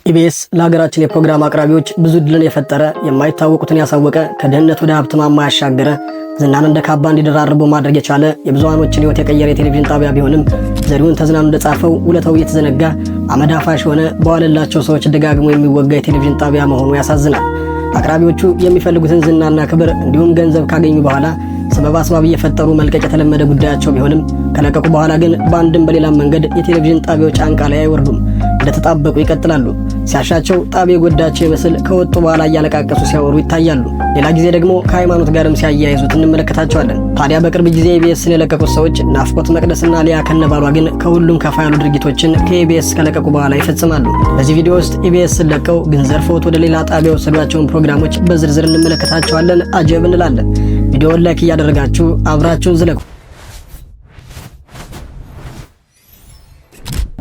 ኢቢኤስ ለሀገራችን የፕሮግራም አቅራቢዎች ብዙ ድልን የፈጠረ፣ የማይታወቁትን ያሳወቀ፣ ከድህነት ወደ ሀብት ማማ ያሻገረ፣ ዝናን እንደ ካባ እንዲደራርቡ ማድረግ የቻለ የብዙሃኖችን ሕይወት የቀየረ የቴሌቪዥን ጣቢያ ቢሆንም ዘሪሁን ተዝናኑ እንደጻፈው ውለታው እየተዘነጋ አመድ አፋሽ የሆነ በዋለላቸው ሰዎች ደጋግሞ የሚወጋ የቴሌቪዥን ጣቢያ መሆኑ ያሳዝናል። አቅራቢዎቹ የሚፈልጉትን ዝናና ክብር እንዲሁም ገንዘብ ካገኙ በኋላ ሰበብ አስባብ እየፈጠሩ መልቀቅ የተለመደ ጉዳያቸው ቢሆንም ከለቀቁ በኋላ ግን በአንድም በሌላም መንገድ የቴሌቪዥን ጣቢያዎች ጫንቃ ላይ አይወርዱም። እንደተጣበቁ ይቀጥላሉ። ሲያሻቸው ጣቢያ የጎዳቸው ይመስል ከወጡ በኋላ እያለቃቀሱ ሲያወሩ ይታያሉ። ሌላ ጊዜ ደግሞ ከሃይማኖት ጋርም ሲያያይዙት እንመለከታቸዋለን። ታዲያ በቅርብ ጊዜ ኢቢኤስን የለቀቁት ሰዎች ናፍቆት መቅደስና ሊያ ከነባሏ ግን ከሁሉም ከፋ ያሉ ድርጊቶችን ከኢቢኤስ ከለቀቁ በኋላ ይፈጽማሉ። በዚህ ቪዲዮ ውስጥ ኢቢኤስን ለቀው ግን ዘርፈውት ወደ ሌላ ጣቢያ የወሰዷቸውን ፕሮግራሞች በዝርዝር እንመለከታቸዋለን። አጀብ እንላለን። ቪዲዮውን ላይክ እያደረጋችሁ አብራችሁን ዝለቁ።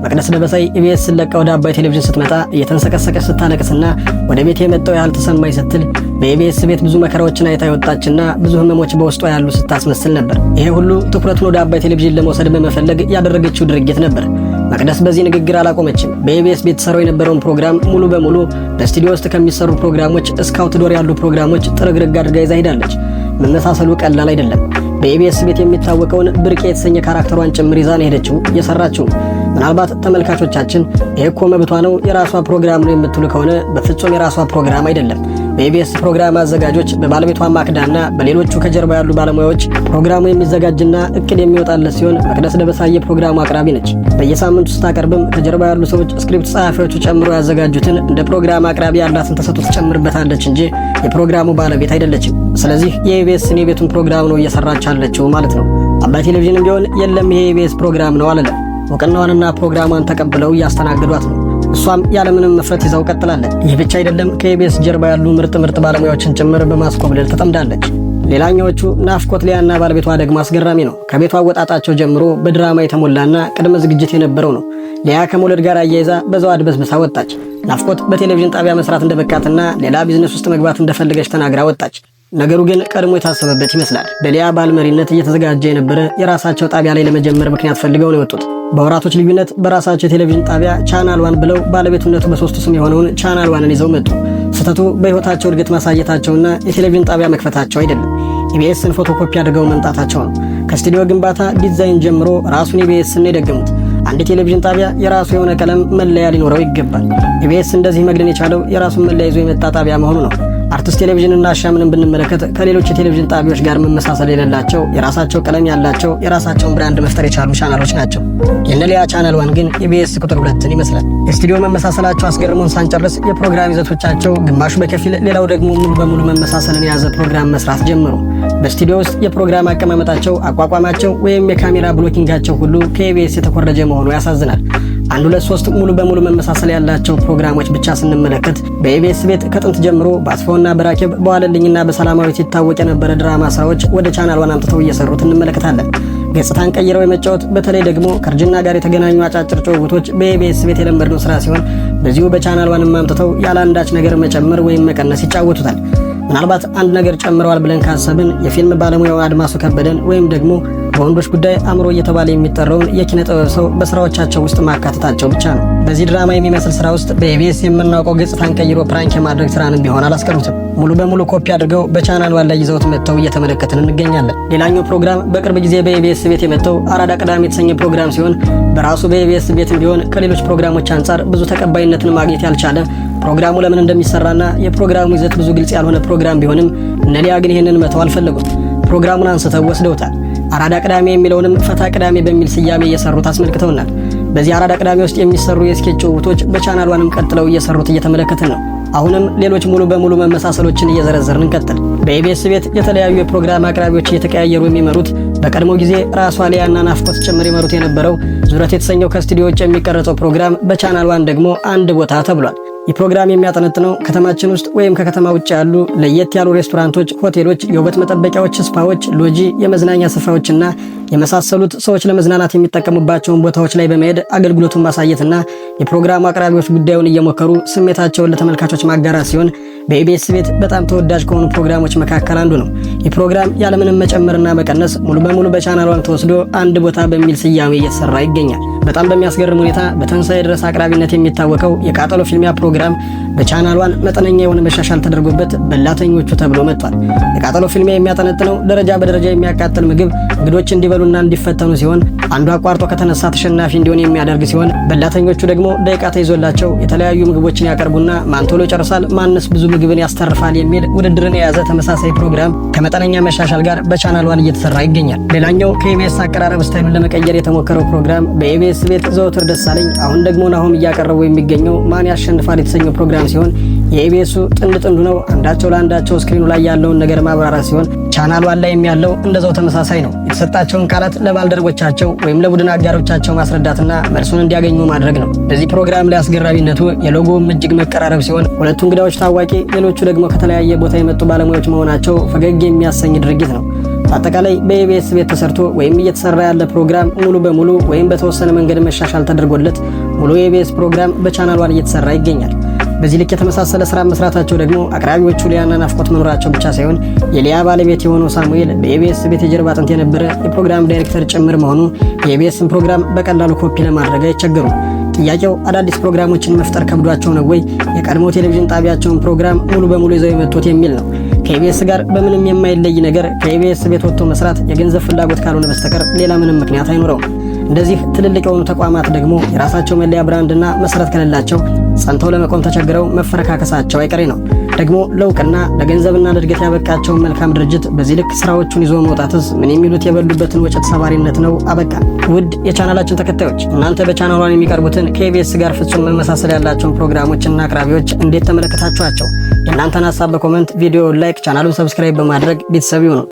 መቅደስ ደበሳይ ኢቢኤስን ለቀው ወደ አባይ ቴሌቪዥን ስትመጣ እየተንሰቀሰቀች ስታለቅስና ወደ ቤት የመጣው ያህል ተሰማኝ ስትል በኢቢኤስ ቤት ብዙ መከራዎችን አይታ የወጣችና ብዙ ህመሞች በውስጧ ያሉ ስታስመስል ነበር። ይሄ ሁሉ ትኩረቱን ወደ አባይ ቴሌቪዥን ለመውሰድ በመፈለግ ያደረገችው ድርጊት ነበር። መቅደስ በዚህ ንግግር አላቆመችም። በኢቢኤስ ቤት ተሰራው የነበረውን ፕሮግራም ሙሉ በሙሉ በስቱዲዮ ውስጥ ከሚሰሩ ፕሮግራሞች እስከ አውትዶር ያሉ ፕሮግራሞች ጥርግርግ አድርጋ ይዛ ሄዳለች። መመሳሰሉ ቀላል አይደለም። በኢቢኤስ ቤት የሚታወቀውን ብርቄ የተሰኘ ካራክተሯን ጭምር ይዛ ነው ሄደችው የሰራችው። ምናልባት ተመልካቾቻችን ይሄ እኮ መብቷ ነው የራሷ ፕሮግራም ነው የምትሉ ከሆነ በፍጹም የራሷ ፕሮግራም አይደለም። በኢቢኤስ ፕሮግራም አዘጋጆች በባለቤቷ ማክዳና በሌሎቹ ከጀርባ ያሉ ባለሙያዎች ፕሮግራሙ የሚዘጋጅና እቅድ የሚወጣለት ሲሆን መቅደስ ደበሳይ የፕሮግራሙ አቅራቢ ነች። በየሳምንቱ ስታቀርብም ከጀርባ ያሉ ሰዎች ስክሪፕት ጸሐፊዎቹ ጨምሮ ያዘጋጁትን እንደ ፕሮግራም አቅራቢ ያላትን ተሰጥኦ ትጨምርበታለች እንጂ የፕሮግራሙ ባለቤት አይደለችም። ስለዚህ የኢቢኤስን የቤቱን ፕሮግራም ነው እየሰራች ያለችው ማለት ነው። አባይ ቴሌቪዥንም ቢሆን የለም ይሄ የኢቢኤስ ፕሮግራም ነው አለለም። እውቅናዋንና ፕሮግራሟን ተቀብለው እያስተናገዷት ነው። እሷም ያለምንም መፍረት ይዛው ቀጥላለች። ይህ ብቻ አይደለም፣ ከኢቢኤስ ጀርባ ያሉ ምርጥ ባለሙያዎችን ጭምር በማስኮብለል ተጠምዳለች። ሌላኛዎቹ ናፍቆት ሊያና ባለቤቷ ደግሞ አስገራሚ ነው። ከቤቷ አወጣጣቸው ጀምሮ በድራማ የተሞላና ቅድመ ዝግጅት የነበረው ነው። ሊያ ከመውለድ ጋር አያይዛ በዛው አድበስብሳ ወጣች። ናፍቆት በቴሌቪዥን ጣቢያ መስራት እንደበቃትና ሌላ ቢዝነስ ውስጥ መግባት እንደፈለገች ተናግራ ወጣች። ነገሩ ግን ቀድሞ የታሰበበት ይመስላል። በሊያ ባልመሪነት እየተዘጋጀ የነበረ የራሳቸው ጣቢያ ላይ ለመጀመር ምክንያት ፈልገው ነው የወጡት። በወራቶች ልዩነት በራሳቸው የቴሌቪዥን ጣቢያ ቻናል ዋን ብለው ባለቤትነቱ በሶስቱ ስም የሆነውን ቻናል ዋንን ይዘው መጡ። ስህተቱ በሕይወታቸው እድገት ማሳየታቸውና የቴሌቪዥን ጣቢያ መክፈታቸው አይደለም፣ ኢቢኤስን ፎቶኮፒ አድርገው መምጣታቸው ነው። ከስቱዲዮ ግንባታ ዲዛይን ጀምሮ ራሱን ኢቢኤስን የደገሙት። አንድ ቴሌቪዥን ጣቢያ የራሱ የሆነ ቀለም መለያ ሊኖረው ይገባል። ኢቢኤስ እንደዚህ መግደን የቻለው የራሱን መለያ ይዞ የመጣ ጣቢያ መሆኑ ነው። አርቲስት ቴሌቪዥን እና አሻምንን ብንመለከት ከሌሎች የቴሌቪዥን ጣቢያዎች ጋር መመሳሰል የሌላቸው የራሳቸው ቀለም ያላቸው የራሳቸውን ብራንድ መፍጠር የቻሉ ቻናሎች ናቸው። የነሊያ ቻናል ዋን ግን ኢቢኤስ ቁጥር 2ን ይመስላል። የስቱዲዮ መመሳሰላቸው አስገርሞን ሳንጨርስ የፕሮግራም ይዘቶቻቸው ግማሹ በከፊል ሌላው ደግሞ ሙሉ በሙሉ መመሳሰልን የያዘ ፕሮግራም መስራት ጀመሩ። በስቱዲዮ ውስጥ የፕሮግራም አቀማመጣቸው፣ አቋቋማቸው ወይም የካሜራ ብሎኪንጋቸው ሁሉ ከኢቢኤስ የተኮረጀ መሆኑ ያሳዝናል። 1 2 3 ሙሉ በሙሉ መመሳሰል ያላቸው ፕሮግራሞች ብቻ ስንመለከት በኢቢኤስ ቤት ከጥንት ጀምሮ በአስፋውና በራኬብ በዋለልኝና በሰላማዊት ይታወቅ የነበረ ድራማ ስራዎች ወደ ቻናል ዋን አምጥተው እየሰሩት እንመለከታለን። ገጽታን ቀይረው የመጫወት በተለይ ደግሞ ከእርጅና ጋር የተገናኙ አጫጭር ጭውውቶች በኢቢኤስ ቤት የለመድነው ስራ ሲሆን በዚሁ በቻናል ዋንም አምጥተው ያለ አንዳች ነገር መጨመር ወይም መቀነስ ይጫወቱታል። ምናልባት አንድ ነገር ጨምረዋል ብለን ካሰብን የፊልም ባለሙያው አድማሱ ከበደን ወይም ደግሞ በወንዶች ጉዳይ አእምሮ እየተባለ የሚጠራውን የኪነ ጥበብ ሰው በስራዎቻቸው ውስጥ ማካተታቸው ብቻ ነው። በዚህ ድራማ የሚመስል ስራ ውስጥ በኢቢኤስ የምናውቀው ገጽታን ቀይሮ ፕራንክ የማድረግ ስራንም ቢሆን አላስቀሩትም። ሙሉ በሙሉ ኮፒ አድርገው በቻናል ዋን ላይ ይዘውት መጥተው እየተመለከትን እንገኛለን። ሌላኛው ፕሮግራም በቅርብ ጊዜ በኢቢኤስ ቤት የመጣው አራዳ ቅዳሜ የተሰኘ ፕሮግራም ሲሆን በራሱ በኢቢኤስ ቤትም ቢሆን ከሌሎች ፕሮግራሞች አንጻር ብዙ ተቀባይነትን ማግኘት ያልቻለ ፕሮግራሙ ለምን እንደሚሰራና የፕሮግራሙ ይዘት ብዙ ግልጽ ያልሆነ ፕሮግራም ቢሆንም እነሊያ ግን ይህንን መተው አልፈለጉም። ፕሮግራሙን አንስተው ወስደውታል። አራዳ ቅዳሜ የሚለውንም ፈታ ቅዳሜ በሚል ስያሜ እየሰሩት አስመልክተውናል። በዚህ አራዳ ቅዳሜ ውስጥ የሚሰሩ የስኬች ጭውውቶች በቻናል ዋንም ቀጥለው እየሰሩት እየተመለከትን ነው። አሁንም ሌሎች ሙሉ በሙሉ መመሳሰሎችን እየዘረዘርን እንቀጥል። በኢቢኤስ ቤት የተለያዩ የፕሮግራም አቅራቢዎች እየተቀያየሩ የሚመሩት በቀድሞ ጊዜ ራሷ ሊያና ናፍቆት ጭምር ይመሩት የነበረው ዙረት የተሰኘው ከስቱዲዮ ውጭ የሚቀረጸው ፕሮግራም በቻናል ዋን ደግሞ አንድ ቦታ ተብሏል። ይህ ፕሮግራም የሚያጠነጥነው ከተማችን ውስጥ ወይም ከከተማ ውጭ ያሉ ለየት ያሉ ሬስቶራንቶች፣ ሆቴሎች፣ የውበት መጠበቂያዎች፣ ስፓዎች፣ ሎጂ፣ የመዝናኛ ስፍራዎችና የመሳሰሉት ሰዎች ለመዝናናት የሚጠቀሙባቸውን ቦታዎች ላይ በመሄድ አገልግሎቱን ማሳየትና የፕሮግራሙ አቅራቢዎች ጉዳዩን እየሞከሩ ስሜታቸውን ለተመልካቾች ማጋራት ሲሆን በኢቢኤስ ቤት በጣም ተወዳጅ ከሆኑ ፕሮግራሞች መካከል አንዱ ነው። ይህ ፕሮግራም ያለምንም መጨመርና መቀነስ ሙሉ በሙሉ በቻናል ዋን ተወስዶ አንድ ቦታ በሚል ስያሜ እየተሰራ ይገኛል። በጣም በሚያስገርም ሁኔታ በተንሳይ ድረስ አቅራቢነት የሚታወቀው የቃጠሎ ፊልሚያ ፕሮግራም በቻናሏን መጠነኛ የሆነ መሻሻል ተደርጎበት በላተኞቹ ተብሎ መጥቷል። የቃጠሎ ፊልሚያ የሚያጠነጥነው ደረጃ በደረጃ የሚያቃጥል ምግብ እንግዶች እንዲበሉና እንዲፈተኑ ሲሆን አንዱ አቋርጦ ከተነሳ ተሸናፊ እንዲሆን የሚያደርግ ሲሆን በላተኞቹ ደግሞ ደቂቃ ተይዞላቸው የተለያዩ ምግቦችን ያቀርቡና ማን ቶሎ ይጨርሳል፣ ማንስ ብዙ ምግብን ያስተርፋል የሚል ውድድርን የያዘ ተመሳሳይ ፕሮግራም ከመጠነኛ መሻሻል ጋር በቻናሏን እየተሰራ ይገኛል። ሌላኛው ከኢቢኤስ አቀራረብ ስታይሉን ለመቀየር የተሞከረው ፕሮግራም በኢቢኤስ ቤት ዘወትር ደሳለኝ አሁን ደግሞ ናሆም እያቀረቡ የሚገኘው ማን ያሸንፋል የተሰኘው ፕሮግራም ሲሆን የኢቢኤሱ ጥንድ ነው። አንዳቸው ለአንዳቸው ስክሪኑ ላይ ያለውን ነገር ማብራራት ሲሆን ቻናሏን ላይም ያለው እንደዛው ተመሳሳይ ነው። የተሰጣቸውን ቃላት ለባልደረቦቻቸው ወይም ለቡድን አጋሮቻቸው ማስረዳትና መልሱን እንዲያገኙ ማድረግ ነው። በዚህ ፕሮግራም ላይ አስገራሚነቱ የሎጎውም እጅግ መቀራረብ ሲሆን ሁለቱ እንግዳዎች ታዋቂ፣ ሌሎቹ ደግሞ ከተለያየ ቦታ የመጡ ባለሙያዎች መሆናቸው ፈገግ የሚያሰኝ ድርጊት ነው። በአጠቃላይ በኢቢኤስ ቤት ተሰርቶ ወይም እየተሰራ ያለ ፕሮግራም ሙሉ በሙሉ ወይም በተወሰነ መንገድ መሻሻል ተደርጎለት ሙሉ የኢቢኤስ ፕሮግራም በቻናሏን እየተሰራ ይገኛል። በዚህ ልክ የተመሳሰለ ስራ መስራታቸው ደግሞ አቅራቢዎቹ ሊያና ናፍቆት መኖራቸው ብቻ ሳይሆን የሊያ ባለቤት የሆነው ሳሙኤል በኢቢኤስ ቤት የጀርባ አጥንት የነበረ የፕሮግራም ዳይሬክተር ጭምር መሆኑ የኢቢኤስን ፕሮግራም በቀላሉ ኮፒ ለማድረግ አይቸገሩም። ጥያቄው አዳዲስ ፕሮግራሞችን መፍጠር ከብዷቸው ነው ወይ የቀድሞ ቴሌቪዥን ጣቢያቸውን ፕሮግራም ሙሉ በሙሉ ይዘው የመጡት የሚል ነው። ከኢቢኤስ ጋር በምንም የማይለይ ነገር ከኢቢኤስ ቤት ወጥቶ መስራት የገንዘብ ፍላጎት ካልሆነ በስተቀር ሌላ ምንም ምክንያት አይኖረውም። እንደዚህ ትልልቅ የሆኑ ተቋማት ደግሞ የራሳቸው መለያ ብራንድና መሰረት ከሌላቸው ጸንተው ለመቆም ተቸግረው መፈረካከሳቸው አይቀሬ ነው። ደግሞ ለውቅና ለገንዘብና ለእድገት ያበቃቸውን መልካም ድርጅት በዚህ ልክ ስራዎቹን ይዞ መውጣትስ ምን የሚሉት የበሉበትን ወጭት ሰባሪነት ነው። አበቃ። ውድ የቻናላችን ተከታዮች እናንተ በቻናሏን የሚቀርቡትን ከኢቢኤስ ጋር ፍጹም መመሳሰል ያላቸውን ፕሮግራሞችና አቅራቢዎች እንዴት ተመለከታችኋቸው? የእናንተን ሀሳብ በኮመንት ቪዲዮ ላይክ፣ ቻናሉን ሰብስክራይብ በማድረግ ቤተሰብ ይሁኑ።